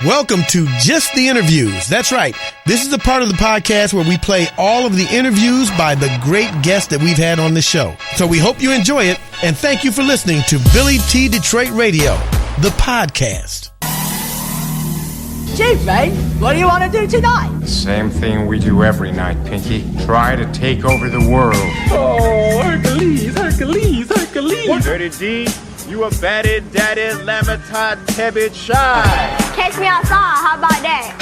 Welcome to Just the Interviews. That's right. This is the part of the podcast where we play all of the interviews by the great guests that we've had on the show. So we hope you enjoy it, and thank you for listening to Billy T. Detroit Radio, the podcast. Chief, mate, what do you want to do tonight? Same thing we do every night, Pinky. Try to take over the world. Oh, Hercules. Dirty D, you a batted, daddy, lamatod, tebit, shy. Catch me outside, how about that?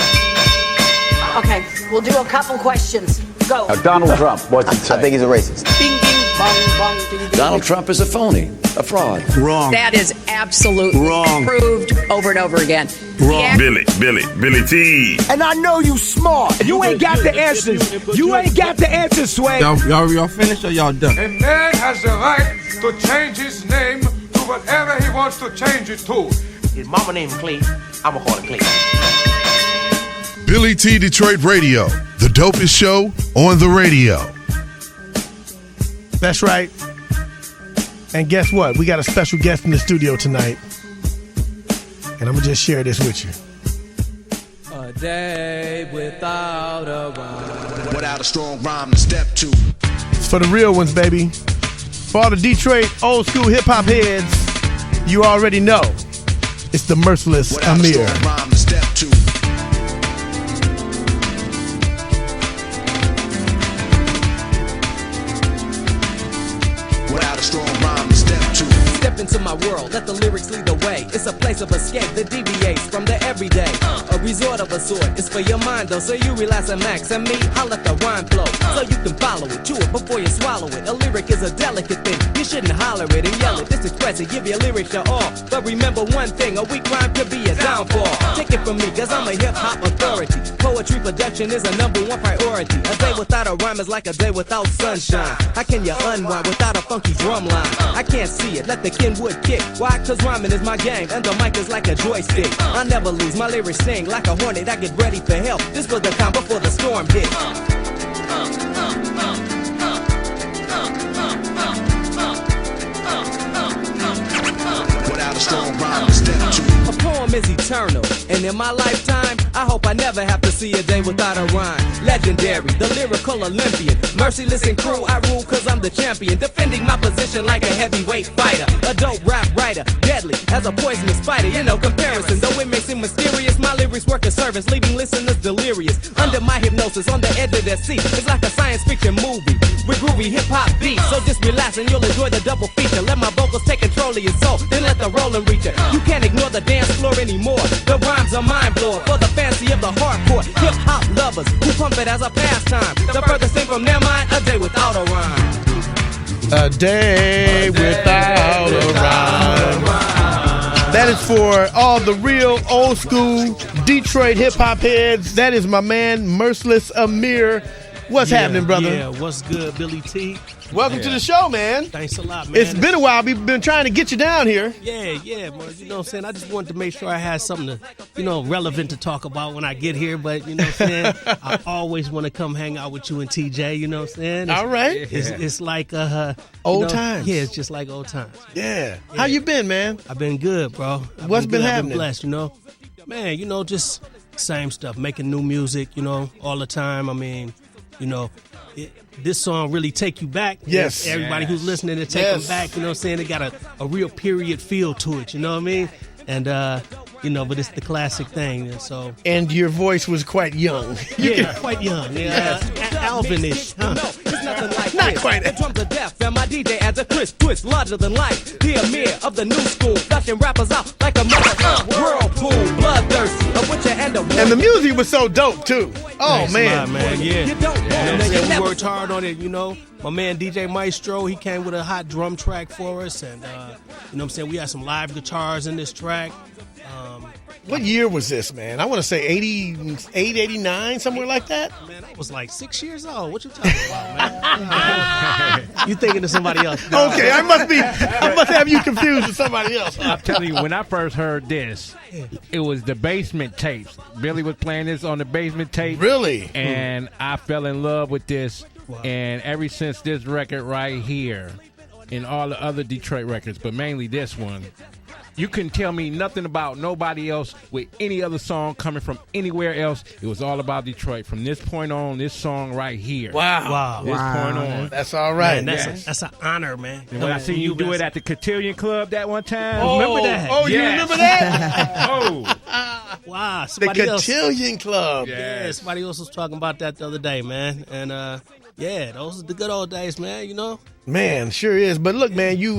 Okay, we'll do a couple questions. Go. Donald Trump, what's it say? I think he's a racist. Ding, ding, bong, bong, ding, ding. Donald Trump is a phony, a fraud. Wrong. That is absolutely Wrong. proved over and over again. Wrong. Billy T. And I know you smart. You ain't got the answers. You ain't got the answers, Sway. Y'all finished or y'all done? A man has the right to change his name to whatever he wants to change it to. His mama named Clay, I'ma call it Clay. Billy T. Detroit Radio, the dopest show on the radio. That's right. And guess what? We got a special guest in the studio tonight. And I'm going to just share this with you. A day without a rhyme. Without a strong rhyme to step to. It's for the real ones, baby. For all the Detroit old school hip hop heads, you already know. It's the Mersiless Amir. Without a strong rhyme to step to. Without a strong rhyme to step to. Step into my world, let the lyrics lead the way. It's a place of escape that deviates from the everyday. A resort of a sort, it's for your mind though, so you relax and max. And me, I let the rhyme flow, so you can follow it, chew it before you swallow it. A lyric is a delicate thing, you shouldn't holler it and yell it. Just express it, give your lyrics your all. But remember one thing, a weak rhyme could be a downfall. Take it from me, cause I'm a hip-hop authority. Poetry production is a #1 priority. A day without a rhyme is like a day without sunshine. How can you unwind without a funky drum line? I can't see it, let the Kenwood kick. Why? Cause rhyming is my game, and the mic is like a joystick. I never lose, my lyrics sing like a hornet. I get ready for hell, this was the time before the storm hit. Without a strong rhyme to step to. A poem is eternal, and in my lifetime, I hope I never have to see a day without a rhyme. Legendary, the lyrical Olympian, merciless and crew, I rule cause I'm the champion. Defending my position like a heavyweight fighter. A dope rap writer, deadly as a poisonous spider. You know, comparison, though it may seem mysterious, my lyrics work in service, leaving listeners delirious. Under my hypnosis, on the edge of their seat, it's like a science fiction movie with groovy hip-hop beats. So just relax and you'll enjoy the double feature. Let my vocals take control of your soul, then let the rolling reach it. You can't ignore the dance floor anymore. The rhymes are mind blowing for the fancy of the hardcore hip-hop lovers who pump it as a pastime. The furthest thing from their mind, a day without a rhyme. A day without a rhyme. That is for all the real old school Detroit hip hop heads. That is my man, Mersiless Amir. What's happening, brother? Yeah, what's good, Billy T? Welcome to the show, man. Thanks a lot, man. It's been a while. We've been trying to get you down here. Yeah, man. You know what I'm saying? I just wanted to make sure I had something to, relevant to talk about when I get here. But, you know what I'm saying? I always want to come hang out with you and TJ, you know what I'm saying? All right. It's like old times. Yeah, it's just like old times. Yeah. How you been, man? I've been good, bro. What's been happening? I've been blessed, Man, just same stuff. Making new music, all the time. I mean, this song really take you back. Yes. Everybody who's listening to take them back, you know what I'm saying? It got a real period feel to it, you know what I mean? And, but it's the classic thing. And so. And your voice was quite young. Yeah, quite young. Yeah, Alvin-ish. Huh? Not quite. The drums are deaf, and my DJ adds a crisp twist, larger than life. The Amir of the new school, flushing rappers out like a mother whirlpool, bloodthirsty, a witcher and a warrior. And the music was so dope too. Oh, thanks man. A lot, man. Yeah. We worked hard on it. My man DJ Maestro, he came with a hot drum track for us, and we had some live guitars in this track. What year was this, man? I want to say 88, 89, somewhere like that. Man, I was like 6 years old. What you talking about, man? You thinking of somebody else? Okay, I must have you confused with somebody else. I'm telling you, when I first heard this, it was the basement tapes. Billy was playing this on the basement tape. Really? And I fell in love with this. Wow. And ever since this record right here, and all the other Detroit records, but mainly this one, You couldn't tell me nothing about nobody else with any other song coming from anywhere else. It was all about Detroit. From this point on, this song right here. Wow. This point on. That's all right. Man, that's an honor, man. And when I seen you do it at the Cotillion Club that one time. Remember that? Oh, you remember that? Wow. The Somebody else. Cotillion Club. Yeah, somebody else was talking about that the other day, man. And, yeah, those are the good old days, man, you know? Man, sure is. But look, man, you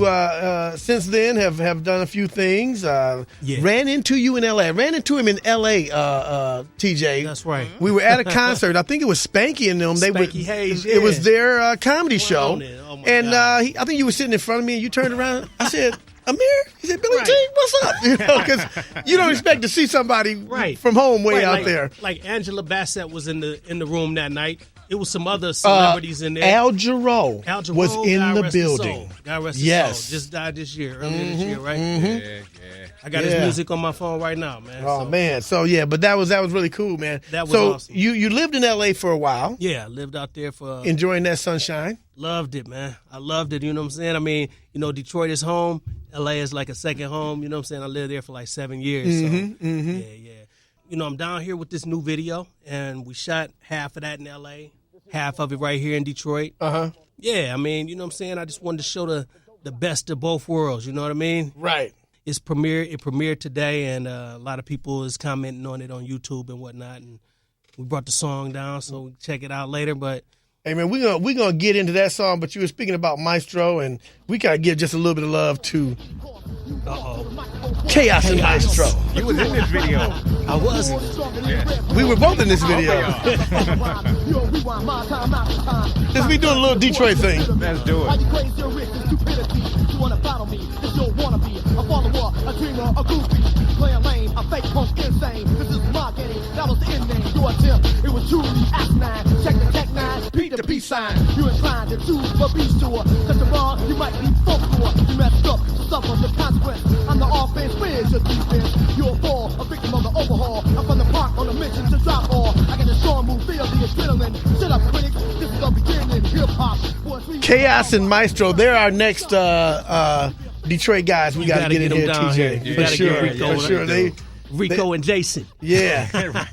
since then have done a few things. Ran into you in L.A. Ran into him in L.A., TJ. That's right. We were at a concert. I think it was Spanky and them. Spanky Hayes, It was their comedy Went show. on it. Oh, my And God. I think you were sitting in front of me and you turned around. I said, Amir? He said, Billy T, what's up? You know, because you don't expect to see somebody from home way out there. Like Angela Bassett was in the room that night. It was some other celebrities in there. Al Jarreau was in God the rest his building. soul. God rest his Yes. soul. Just died this year, earlier this year, right? Yeah. I got his music on my phone right now, man. Oh man, so yeah, but that was really cool, man. That was awesome. You lived in L.A. for a while. Yeah, I lived out there for Enjoying that sunshine. Loved it, man. I loved it. You know what I'm saying? I mean, you know, Detroit is home. L.A. is like a second home. You know what I'm saying? I lived there for like 7 years. Yeah. You know, I'm down here with this new video, and we shot half of that in L.A., half of it right here in Detroit. Yeah, I mean, you know what I'm saying? I just wanted to show the best of both worlds. You know what I mean? Right. It premiered today, and a lot of people is commenting on it on YouTube and whatnot. And we brought the song down, so we check it out later. But hey man, we're gonna get into that song. But you were speaking about Maestro, and we gotta give just a little bit of love to Chaos and Maestro. You was in this video. I was. We were both in this video. Let's be doing a little Detroit thing. Let's do it. Playing lame, a fake punk insane. This is marketing, that was the end name. Your attempt, it was truly asinine. Check the tech nine, beat the peace sign. You inclined to choose for beast tour. Cause the wrong, you might be folklore. You messed up, suffer the consequence. I'm the offense, where's your defense? You're a fall, a victim of the overhaul. I'm from the park on a mission to drop all. I got a strong move, feel the adrenaline. Shut up, critics, this is the beginning. Hip hop. Chaos and Maestro, they're our next Detroit guys. We got to get in here, TJ. For sure. Rico and Jason. Yeah.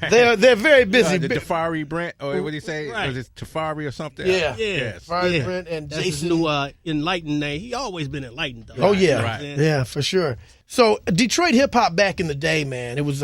they're very busy. The Tafari Brent, or what did he say? Right. Was it Tafari or something? Yeah. Yes. Tafari Brent and That's Jason. his new enlightened name. He always been enlightened, though. Oh, yeah. Right. Yeah, for sure. So, Detroit hip-hop back in the day, man, it was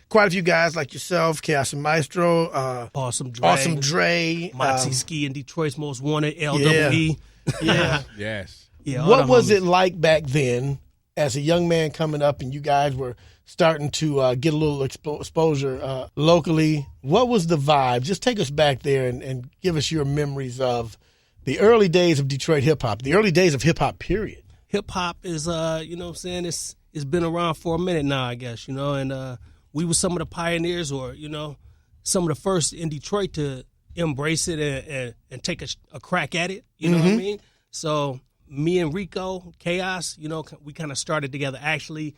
quite a few guys like yourself, Chaos and Maestro. Awesome Dre. Moxie Ski and Detroit's Most Wanted, LWE. Yeah. Yes. Yeah, What was it like back then as a young man coming up and you guys were starting to get a little exposure locally? What was the vibe? Just take us back there and give us your memories of the early days of Detroit hip-hop, the early days of hip-hop, period. Hip-hop is, you know what I'm saying, it's been around for a minute now, I guess, you know, and we were some of the pioneers or, you know, some of the first in Detroit to embrace it and take a crack at it, you know what I mean? So me and Rico, Chaos, you know, we kind of started together. Actually,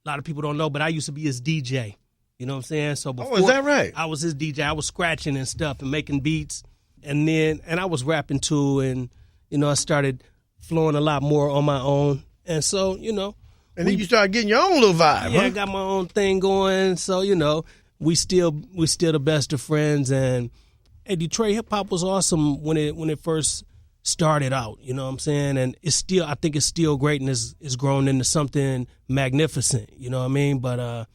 a lot of people don't know, but I used to be his DJ. You know what I'm saying? So before, is that right? I was his DJ. I was scratching and stuff and making beats. And I was rapping too. And, you know, I started flowing a lot more on my own. And so, you know. And then you started getting your own little vibe, Yeah, I got my own thing going. So, you know, we still the best of friends. And Detroit hip-hop was awesome when it first started out, you know what I'm saying? And I think it's still great and it's grown into something magnificent, you know what I mean? But,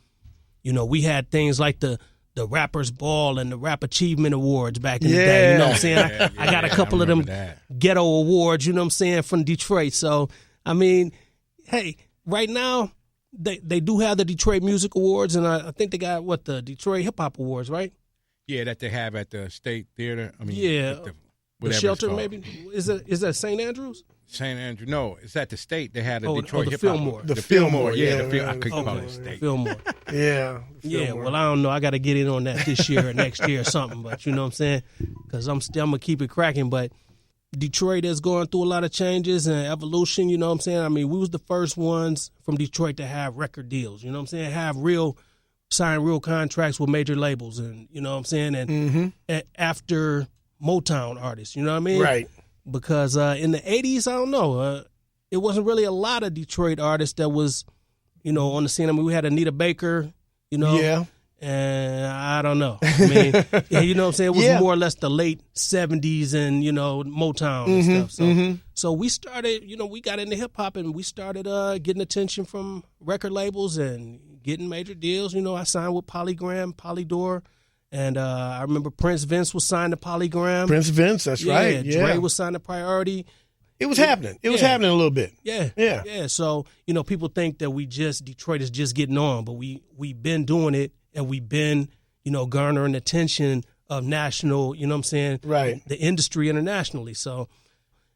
you know, we had things like the Rappers Ball and the Rap Achievement Awards back in the day, you know what I'm saying? I got a couple of them ghetto awards, you know what I'm saying, from Detroit. So, I mean, hey, right now, they do have the Detroit Music Awards, and I think they got, the Detroit Hip Hop Awards, right? Yeah, that they have at the State Theater. I mean, yeah. The shelter, maybe? Is that St. Andrews? St. Andrew. No, it's at the State. They had a Detroit the hip Fillmore. The Fillmore. Yeah, I could okay. call it State. Fillmore. Yeah. Yeah, well, I don't know. I got to get in on that this year or next year or something, but you know what I'm saying? Because I'm going to keep it cracking. But Detroit is going through a lot of changes and evolution, you know what I'm saying? I mean, we was the first ones from Detroit to have record deals, you know what I'm saying? Sign real contracts with major labels, and you know what I'm saying? And after Motown artists, you know what I mean? Right. Because in the 80s, I don't know, it wasn't really a lot of Detroit artists that was on the scene. I mean, we had Anita Baker, Yeah. And I don't know. I mean, you know what I'm saying? It was more or less the late 70s and, Motown and stuff. So we started, we got into hip hop and we started getting attention from record labels and getting major deals. I signed with Polygram, Polydor. And I remember Prince Vince was signed to Polygram. Prince Vince, that's right. Yeah. Dre was signed to Priority. It was happening. It was happening a little bit. Yeah. So, people think that Detroit is just getting on, but we've been doing it and we've been, garnering attention of national, right, the industry internationally. So,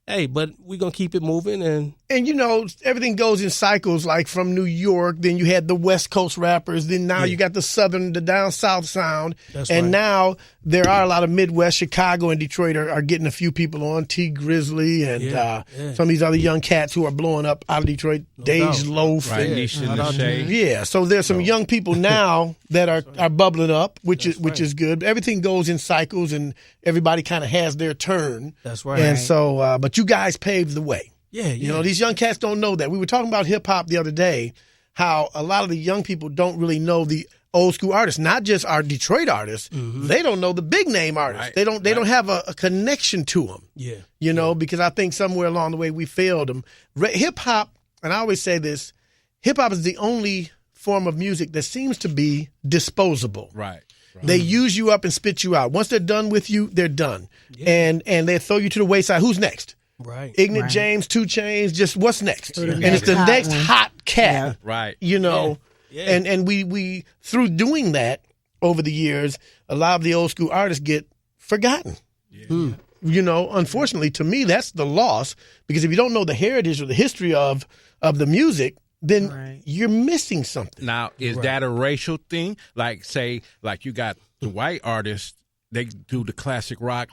hey, but we're going to keep it moving. And everything goes in cycles, like from New York, then you had the West Coast rappers, then now you got the down south sound. That's and right. Now there are a lot of Midwest, Chicago and Detroit are getting a few people on, T Grizzly and some of these other young cats who are blowing up out of Detroit, Dej Loaf. Right, Nisha and Lachey. Yeah, so there's some young people now that are bubbling up, which is good. Everything goes in cycles and everybody kind of has their turn. That's right. And so, but you guys paved the way. Yeah. These young cats don't know that. We were talking about hip hop the other day, how a lot of the young people don't really know the old school artists, not just our Detroit artists. They don't know the big name artists. Right. They don't have a connection to them. Yeah. Because I think somewhere along the way we failed them. Hip hop, and I always say this, hip hop is the only form of music that seems to be disposable. Right. They use you up and spit you out. Once they're done with you, they're done. And they throw you to the wayside. Who's next? Right. Ignorant James, 2 Chainz, just what's next? And it's the next hot cat. Yeah. Right. Yeah. And we through doing that over the years, a lot of the old school artists get forgotten. Yeah. Unfortunately to me that's the loss, because if you don't know the heritage or the history of the music, then you're missing something. Now, is that a racial thing? Like, say, you got the white artists, they do the classic rock,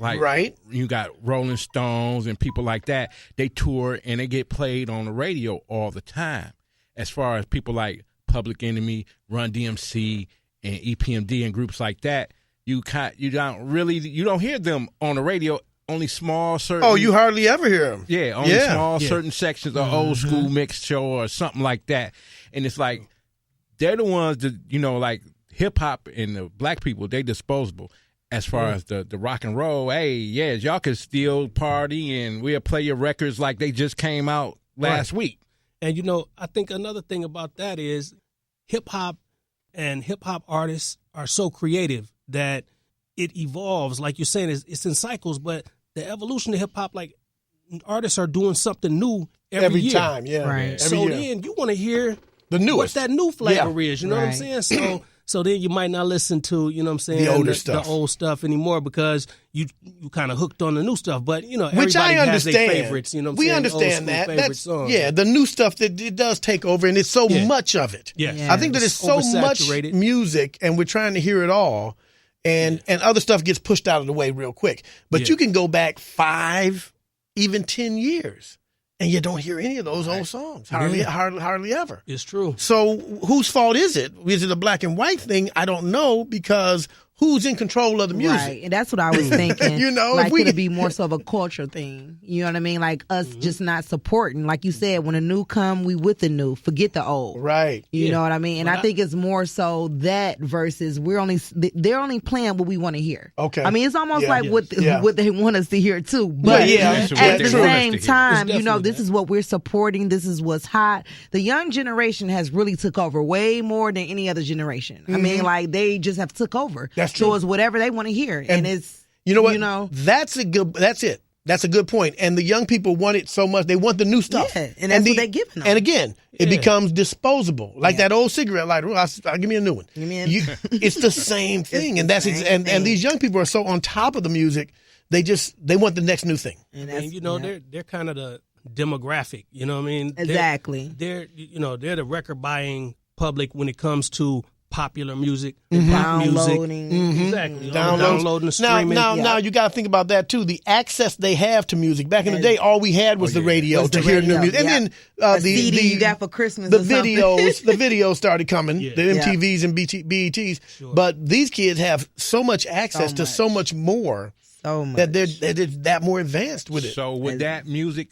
you got Rolling Stones and people like that. They tour and they get played on the radio all the time. As far as people like Public Enemy, Run DMC, and EPMD and groups like that, you don't hear them on the radio. Only small certain. Oh, you hardly ever hear them. Yeah, only small certain sections of old school mixed show or something like that. And it's like they're the ones that like hip hop and the black people, they disposable. As far as the rock and roll, hey, y'all can still party and we'll play your records like they just came out last week. And I think another thing about that is hip hop and hip hop artists are so creative that it evolves. Like you're saying, it's in cycles, but the evolution of hip hop, like artists are doing something new every year. Time, yeah. Right. So then you want to hear the newest, what that new flavor is. You know what I'm saying? So then you might not listen to, the older stuff, the old stuff anymore, because you kind of hooked on the new stuff. But which everybody I understand. has their favorites. We understand that. That's songs. The new stuff that it does take over, and it's so much of it. Yeah. I think that it's so much music, and we're trying to hear it all. And other stuff gets pushed out of the way real quick. But you can go back 5, even 10 years, and you don't hear any of those old songs. Hardly ever. It's true. So whose fault is it? Is it a black and white thing? I don't know, because who's in control of the music? Right, and that's what I was thinking. Like could it be more so of a culture thing? You know what I mean? Like us just not supporting. Like you said, when a new come, we with the new. Forget the old. Right. You know what I mean? And I think it's more so that versus they're only playing what we want to hear. Okay. I mean, it's almost like what they want us to hear too. But at the same time, this is what we're supporting. This is what's hot. The young generation has really took over way more than any other generation. I mean, like they just have took over. That's true. So it's whatever they want to hear. And it's, that's it. That's a good point. And the young people want it so much. They want the new stuff. Yeah, and that's what they're giving them. And again, it becomes disposable. Like that old cigarette lighter. I'll give me a new one. It's the same thing. And that's and these young people are so on top of the music, they want the next new thing. And they're kind of the demographic. You know what I mean? Exactly. They're the record buying public when it comes to popular music, downloading, exactly, downloading, streaming. Now you got to think about that too. The access they have to music. Back in the day, all we had was the radio to hear new music, and then the CD you got for Christmas. The videos started coming, the MTVs and BETs. Sure. But these kids have so much access to so much more, that they're that more advanced with it. So with that music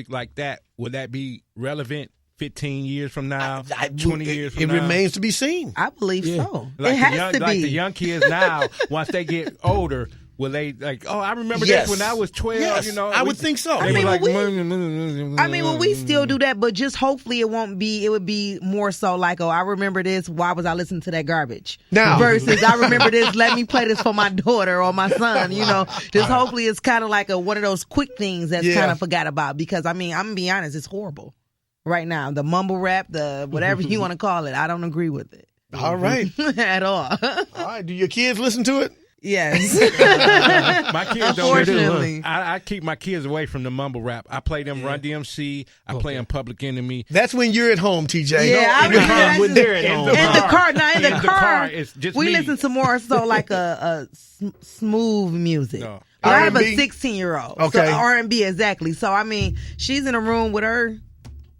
like that, would that be relevant 15 years from now, 20 years from now? It remains to be seen. I believe so. Like it has to be. Like the young kids now, once they get older, will they like, oh, I remember this when I was 12, yes. you know. I would think so. I mean, we still do that, but just hopefully it would be more so like, oh, I remember this, why was I listening to that garbage? Now. Versus I remember this, let me play this for my daughter or my son, you know. Just hopefully it's kind of like one of those quick things that's kind of forgot about, because I mean, I'm going to be honest, it's horrible right now. The mumble rap, the whatever you want to call it, I don't agree with it. All right. At all. All right. Do your kids listen to it? Yes. My kids don't. I keep my kids away from the mumble rap. I play them Run DMC. I play them Public Enemy. That's when you're at home, TJ. Yeah, when they're at home. In the car, it's just we me. listen to more so like a smooth music. No. But I have a 16-year-old. Okay. So R&B, exactly. So, I mean, she's in a room with her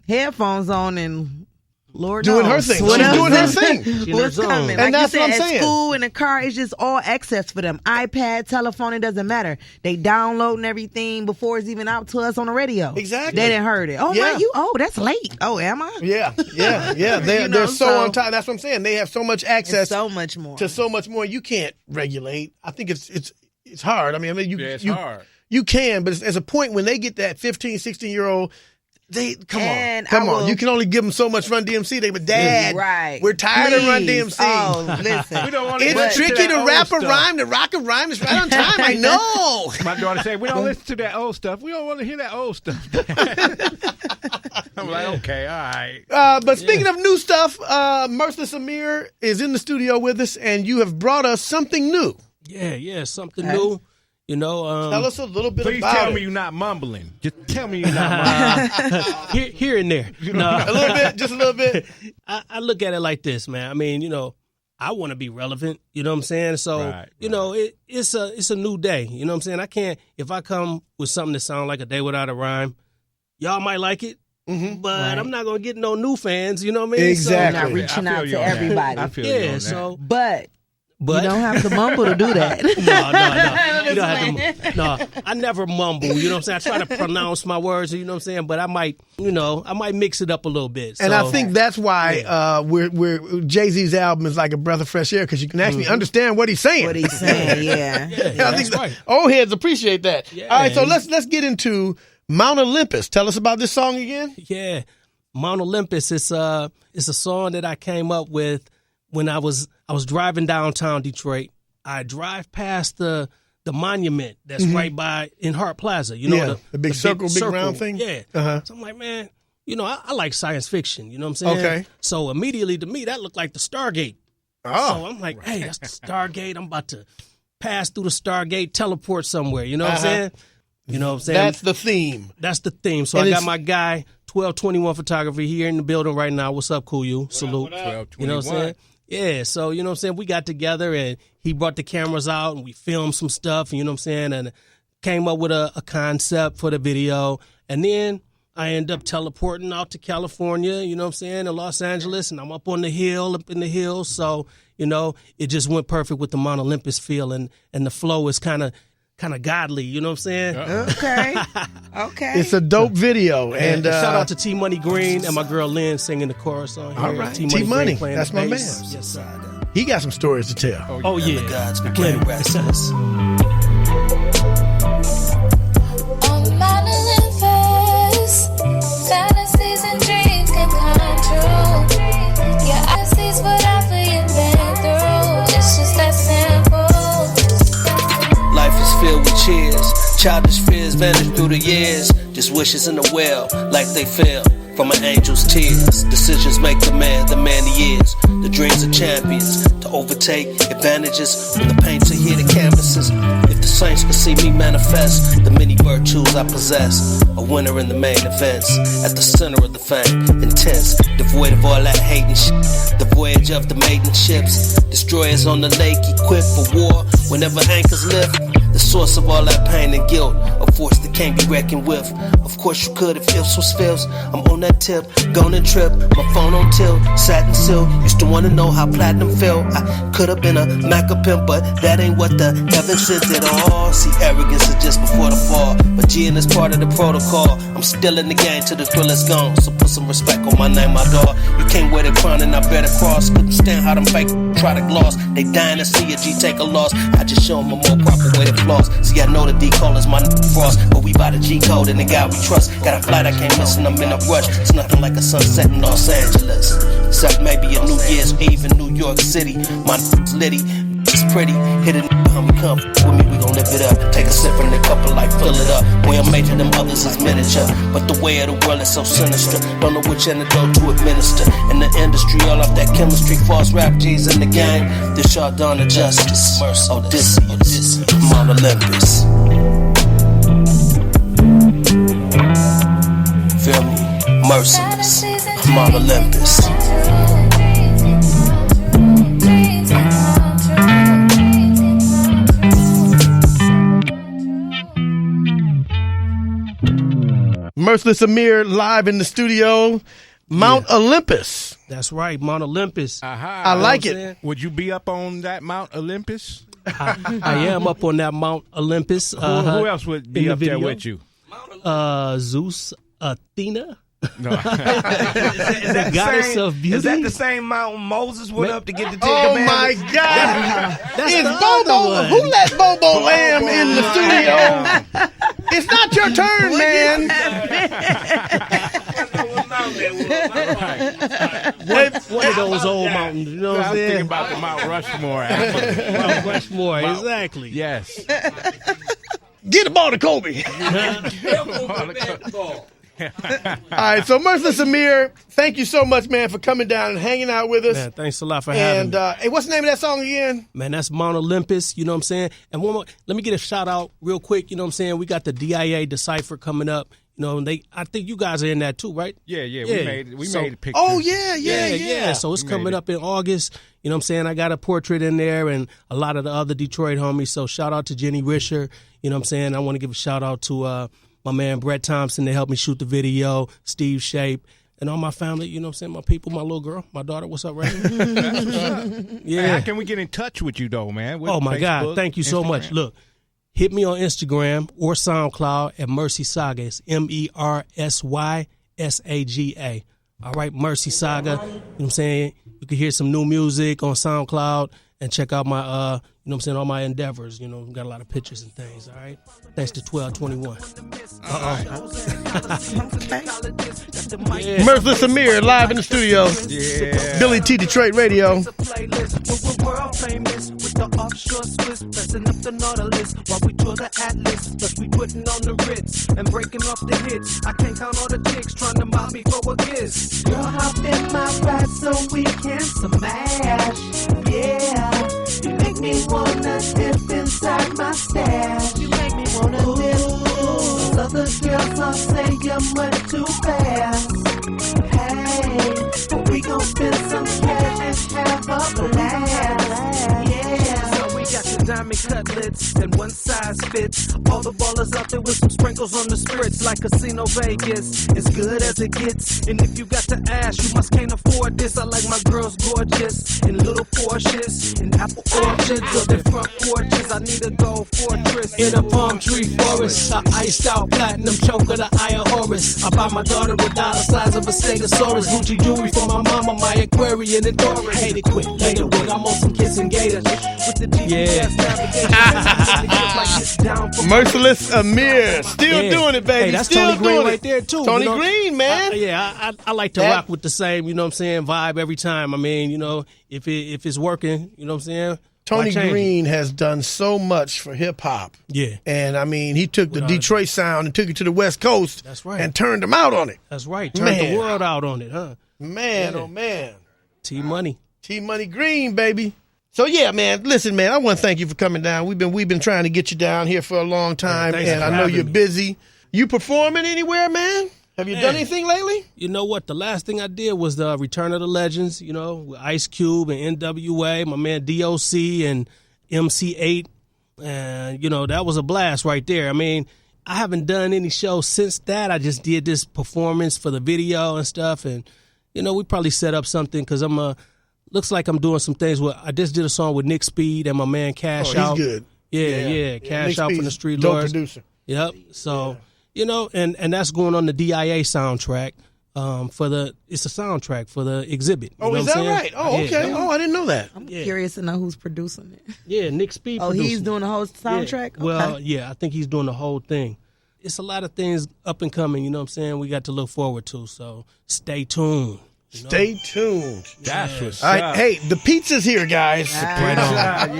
headphones on and Lord doing knows. her thing. She's doing her thing. What's coming? And like that's you said, what I'm saying. At school, in the car, it's just all access for them. iPad, telephone, it doesn't matter. They downloading everything before it's even out to us on the radio. Exactly. They didn't heard it. Oh, that's late. Oh, am I? Yeah. They're so on time. That's what I'm saying. They have so much access so much more. to so much more you can't regulate. I think it's hard. I mean, it's hard. You can, but there's a point when they get that 15, 16-year-old, come on. You can only give them so much Run DMC. But Dad, we're tired of Run DMC. Oh, listen. We don't want it's tricky to rap a rhyme, to rock a rhyme. It's right on time. I know. My daughter said, we don't listen to that old stuff. We don't want to hear that old stuff. I'm like, okay, all right. But speaking of new stuff, Mersiless Amir is in the studio with us, and you have brought us something new. Yeah, something new. You know, tell us a little bit about it. Please tell me you're not mumbling. Just tell me you're not mumbling. Here and there. No. A little bit, just a little bit. I look at it like this, man. I mean, you know, I want to be relevant. You know what I'm saying? So, you know, it's a new day. You know what I'm saying? I can't, if I come with something that sounds like a day without a rhyme, y'all might like it. Mm-hmm. But I'm not going to get no new fans. You know what I mean? Exactly. So, not reaching out to everybody. I feel you on that. So, but you don't have to mumble to do that. No. You don't have to. No, I never mumble. You know what I'm saying? I try to pronounce my words. You know what I'm saying? But I might mix it up a little bit. So. And I think that's why we're Jay-Z's album is like a breath of fresh air, because you can actually understand what he's saying. Yeah. I think old heads appreciate that. Yeah, all right, so let's get into Mount Olympus. Tell us about this song again. Yeah, Mount Olympus. It's a song that I came up with when I was driving downtown Detroit. I drive past the monument that's right by in Hart Plaza. You know, the big circle, big round thing. Yeah. So I'm like, man, you know, I like science fiction. You know what I'm saying? Okay. So immediately to me, that looked like the Stargate. Oh. So I'm like, hey, that's the Stargate. I'm about to pass through the Stargate, teleport somewhere. You know what I'm saying? You know what I'm saying? That's the theme. That's the theme. So I got my guy, 1221 Photography, here in the building right now. What's up, Cool You? Salute. 1221. You know what I'm saying? Yeah, so, you know what I'm saying, we got together and he brought the cameras out and we filmed some stuff, you know what I'm saying, and came up with a concept for the video. And then I end up teleporting out to California, you know what I'm saying, in Los Angeles, and I'm up on the hill, up in the hills. So, you know, it just went perfect with the Mount Olympus feel, and the flow is kind of godly, you know what I'm saying? Okay. It's a dope video. And shout out to T Money Green and my girl Lynn singing the chorus on here. All right, T Money, playing that's the my man. bass. Yes, sir. He got some stories to tell. Oh yeah. The gods became restless. On Mount Olympus, fantasies and dreams can come true. Your eyes sees whatever you've been through. It's just that simple. Life is filled with cheers. Childish fears vanish through the years. Just wishes in the well, like they fell from an angel's tears. Decisions make the man he is. The dreams of champions to overtake advantages when the paints are here to canvases. If the saints could see me manifest the many virtues I possess, a winner in the main events, at the center of the fame, intense, devoid of all that hate and shit. The voyage of the maiden ships, destroyers on the lake equipped for war. Whenever anchors lift, the source of all that pain and guilt, a force that can't be reckoned with. Of course you could if ifs was fifths. I'm on that tip, gone and trip, my phone on tilt, satin silk. Used to wanna know how platinum felt. I could've been a Mac pimp, but that ain't what the heavens says at all. See, arrogance is just before the fall, but G'ing is part of the protocol. I'm still in the game till the thrill is gone, so put some respect on my name, my dog. You can't wear the crown and I bear the cross. Couldn't stand how them fake try to gloss. They dying to see a G take a loss. I just show them a more proper way to floss. See, I know the D call is my frost, but we buy the G code and the guy we trust. Got a flight I can't miss and I'm in a rush. It's nothing like a sunset in Los Angeles, except maybe a New Year's Eve in New York City. My litty, it's pretty. Hit it, homie, come with me, we gon' live it up. Take a sip from the cup and like fill it up. We are major, them others is miniature, but the way of the world is so sinister. Don't know which antidote to administer. In the industry, all off that chemistry, false rap G's in the gang. This y'all done of justice. Odysseus, Mount Olympus. Feel me? Merciless, Mount Olympus. Mersiless Amir live in the studio. Mount Olympus. That's right, Mount Olympus. I like it. Would you be up on that Mount Olympus? I am up on that Mount Olympus. Who else would be up there with you? Zeus, Athena. is No. that goddess of beauty. Is that the same mountain Moses went up to get the Ten Oh Commandments? my God! That's It's the Bobo. other one. Who let Bobo Lamb in the studio? It's not your turn, man. One of those old mountains, you know what I'm I'm thinking saying? about the Mount Rushmore. Actually. Mount Rushmore, exactly. Yes. Get the ball to Kobe. All right, so Mersiless Amir, thank you so much, man, for coming down and hanging out with us. Man, thanks a lot for having me. And hey, what's the name of that song again? Man, that's Mount Olympus, you know what I'm saying? And one more, let me get a shout out real quick, you know what I'm saying? We got the DIA Decipher coming up. You know, I think you guys are in that too, right? Yeah. We made pictures. Oh, yeah. So it's coming up in August. You know what I'm saying? I got a portrait in there and a lot of the other Detroit homies. So shout out to Jenny Risher. You know what I'm saying? I want to give a shout out to my man Brett Thompson that helped me shoot the video, Steve Shape, and all my family, you know what I'm saying? My people, my little girl, my daughter. What's up, Ray? Yeah. Hey, how can we get in touch with you, though, man? With oh, my Facebook, God. Thank you so Instagram? much. Look, hit me on Instagram or SoundCloud at Mercy Saga. It's MERSYSAGA. All right, Mercy Saga. You know what I'm saying? You can hear some new music on SoundCloud and check out my, you know what I'm saying, all my endeavors. You know, got a lot of pictures and things, all right? Thanks to 1221. Yeah. Mersiless Amir live in the studio. Yeah. Billy T. Detroit Radio. Offshore Swiss, pressing up the Nautilus while we tour the Atlas. Plus we putting on the Ritz and breaking off the hits. I can't count all the chicks trying to mob me for a kiss. Girl, hop in my ride so we can smash. Yeah, you make me wanna dip inside my stash. You make me wanna dip. Other girls all say you're much too fast. Hey, but we gon' spend some cash and have a blast. Yeah. So we got the diamond cutlets and one size fits. All the ballers out there with some sprinkles on the spritz like Casino Vegas. As good as it gets. And if you got to ask, you must can't afford this. I like my girls gorgeous in little Porsches, in apple orchards or their front porches. I need a gold fortress in a palm tree forest. I iced out platinum choker, the eye of Horus. I buy my daughter a dollar size of a Stegosaurus. Gucci jewelry for my mama, my Aquarian and Doris. Hate it quick, later when I'm on some kissing gators. With the GPS navigation. Mersiless Amir, still doing it, baby. Hey, that's still Tony Green doing right it. there too. Tony you know? Green, man. I like to rock with the same, you know what I'm saying, vibe every time. I mean, you know, if it's working, you know what I'm saying. Tony Green has done so much for hip hop. Yeah. And I mean, he took the Detroit sound and took it to the West Coast. That's right. And turned them out on it. That's right. Turned the world out on it, huh? Man, oh man. T-Money. T-Money Green, baby. So yeah, man, listen, man, I want to thank you for coming down. We've been trying to get you down here for a long time, and I know you're busy. You performing anywhere, man? Have you done anything lately? You know what? The last thing I did was the Return of the Legends, you know, with Ice Cube and NWA, my man DOC and MC8. And, that was a blast right there. I mean, I haven't done any shows since that. I just did this performance for the video and stuff. And, we probably set up something because looks like I'm doing some things. I just did a song with Nick Speed and my man Cash Out. He's good. Yeah. Cash Out from the Street dope Lords. Producer. Yep. So, and that's going on the DIA soundtrack. It's a soundtrack for the exhibit. Oh, is that right? Oh, okay. I didn't know that. I'm curious to know who's producing it. Yeah, Nick Speed. Oh, he's doing the whole soundtrack? Yeah. Well, I think he's doing the whole thing. It's a lot of things up and coming, you know what I'm saying, we got to look forward to, so stay tuned. Stay tuned. That's what's all right, up. Hey, the pizza's here, guys. Yeah.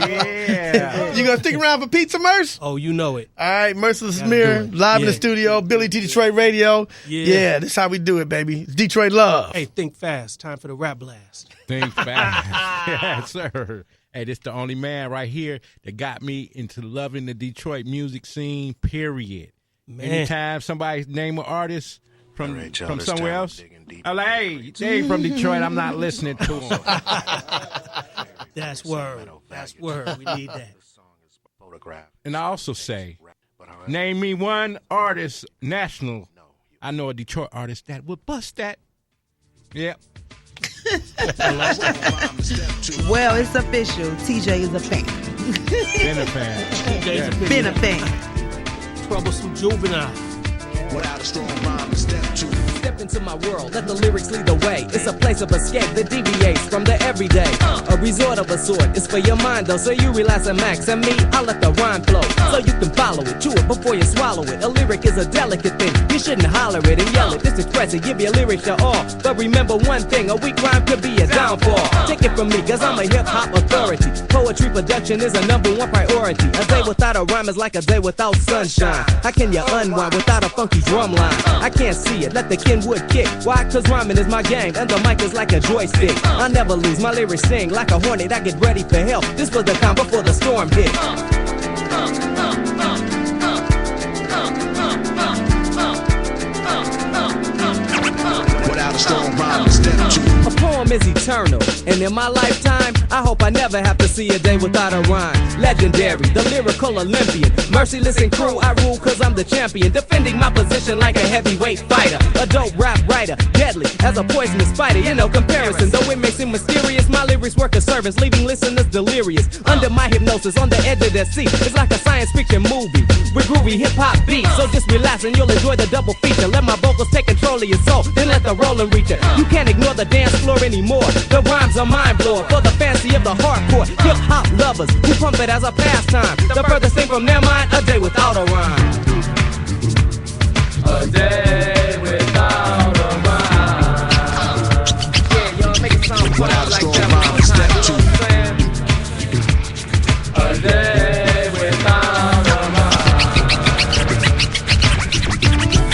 You gonna stick around for pizza, Merce? Oh, you know it. All right, Mersiless Amir, live in the studio, Billy T. Detroit Radio. Yeah, this is how we do it, baby. It's Detroit Love. Hey, think fast. Time for the rap blast. Think fast. Yes, sir. Hey, this the only man right here that got me into loving the Detroit music scene, period. Man. Anytime somebody name an artist from somewhere else, I'm like, hey, they ain't from Detroit, I'm not listening to them. That's word. That's word. We need that. And I also say, name me one artist, national. I know a Detroit artist that would bust that. Yep. Well, it's official. TJ is a fan. Been a fan. Been a fan. Troublesome juvenile. Without a strong rhyme, step two. Step into my world, let the lyrics lead the way. It's a place of escape that deviates from the everyday. A resort of a sort, it's for your mind though, so you relax and max. And me, I let the rhyme flow, so you can follow it, chew it before you swallow it. A lyric is a delicate thing, you shouldn't holler it and yell it. Just express it, give your lyrics your all. But remember one thing, a weak rhyme could be a downfall. Take it from me, cause I'm a hip-hop authority. Poetry production is a #1 priority. A day without a rhyme is like a day without sunshine. How can you unwind without a funky drum line? I can't see it, let the Kenwood kick. Why? Cause rhyming is my game, and the mic is like a joystick. I never lose, my lyrics sing like a hornet. I get ready for hell. This was the calm before the storm hit. Without a strong rhyme, step two. A poem is eternal, and in my lifetime, I hope I never have to see a day without a rhyme. Legendary, the lyrical Olympian, merciless and cruel, I rule cause I'm the champion, defending my position like a heavyweight fighter, a dope rap writer, deadly as a poisonous spider, you know comparison, though it makes it mysterious, my lyrics work a service, leaving listeners delirious, under my hypnosis, on the edge of their seat, it's like a science fiction movie, with groovy hip-hop beats, so just relax and you'll enjoy the double feature, let my vocals take control of your soul, then let the rolling reach it, you can't ignore the dance floor anymore, the rhymes are mind-blowing, for the fancy of the hardcore, hip-hop lovers, who pump it as a pastime, the furthest thing from their mind, a day without a rhyme. A day without a rhyme. Yeah, y'all make it sound Without a like strong that. rhyme, step two. A day without a rhyme.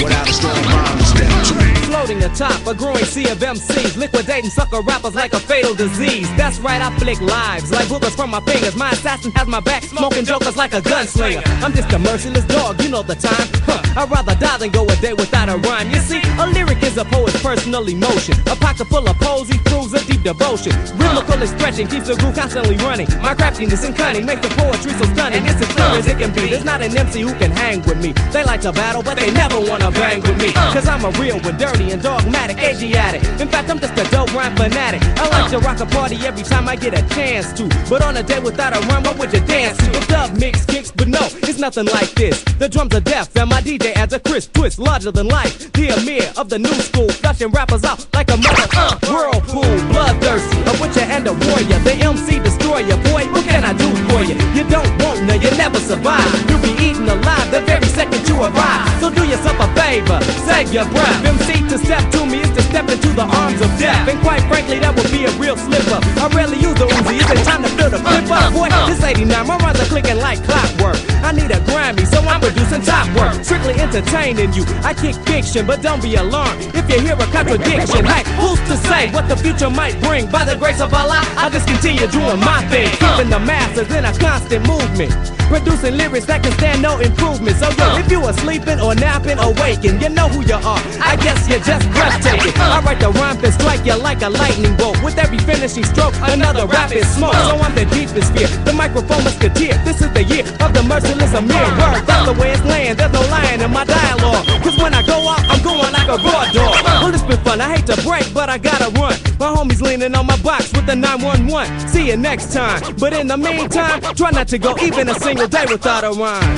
Without a strong rhyme, step two. Floating atop a growing sea of MCs, liquidating sucker rappers like a fatal disease. That's right, I flick lives like boogers from my fingers. My assassin has my back, smoking jokers like a gunslinger. I'm just a merciless dog, you know the time. I'd rather die than go a day without a rhyme. You see, a lyric is a poet's personal emotion. A pocket full of poesy proves a deep devotion. Rhythmical expression keeps the groove constantly running. My craftiness and cunning make the poetry so stunning. It's as clear as it can be. There's not an MC who can hang with me. They like to battle, but they never wanna bang with me. Cause I'm a real one, dirty and dogmatic, Asiatic. In fact, I'm just a dope rhyme fanatic. I like to rock a party every time I get a chance to. But on a day without a rhyme, what would you dance to? It's dub mix kicks, but no, it's nothing like this. The drums are deaf and my DJ adds a crisp twist, larger than life. The Amir of the new school, flushing rappers out like a mother whirlpool, bloodthirsty, a witcher and a warrior. The MC destroyer, boy, what can I do for you? You don't want none, you never survive. You'll be eaten alive the very second you arrive. So do yourself a favor, save your breath. MC to step to me is to step into the arms of death. And quite frankly, that would be a real slip up. I rarely use the Uzi, is it time to build a flip up? Boy, this 89, my rhymes are clicking like clockwork. I need a Grammy, so I'm producing top work. Strictly entertaining you, I kick fiction, but don't be alarmed if you hear a contradiction. Hey, who's to say what the future might bring? By the grace of Allah, I just continue doing my thing, keeping the masses in a constant movement. producing lyrics that can stand no improvement. So yo, if you are sleeping or napping or waking, you know who you are. I guess you're just breathtaking. I write the rhyme and strike you like a lightning bolt. With every finishing stroke, another rapid smoke. So I'm the deepest fear, the microphone musketeer. This is the year of the Mersiless Amir. Word, that's the way it's laying. There's no lying in my dialogue. Cause when I go out, I'm going like a raw dog. Well, it's been fun. I hate to break, but I gotta run. My homie's leaning on my box with the 911. See you next time. But in the meantime, try not to go even a single day without a rhyme.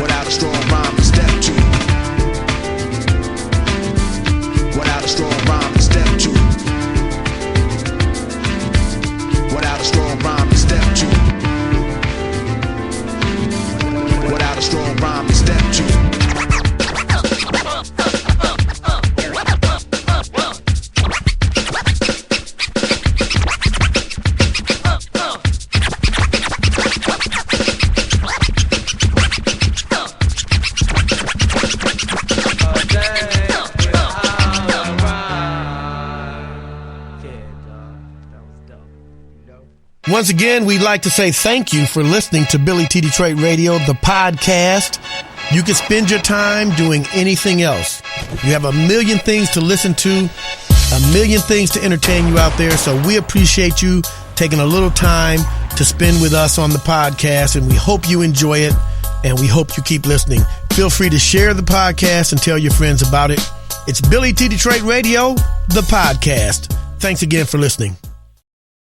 Without a strong rhyme, step two. Without a strong rhyme, step two. Without a strong rhyme, step two. Without a strong rhyme, step two. Once again, we'd like to say thank you for listening to Billy T. Detroit Radio, the podcast. You can spend your time doing anything else. You have a million things to listen to, a million things to entertain you out there. So we appreciate you taking a little time to spend with us on the podcast, and we hope you enjoy it, and we hope you keep listening. Feel free to share the podcast and tell your friends about it. It's Billy T. Detroit Radio, the podcast. Thanks again for listening.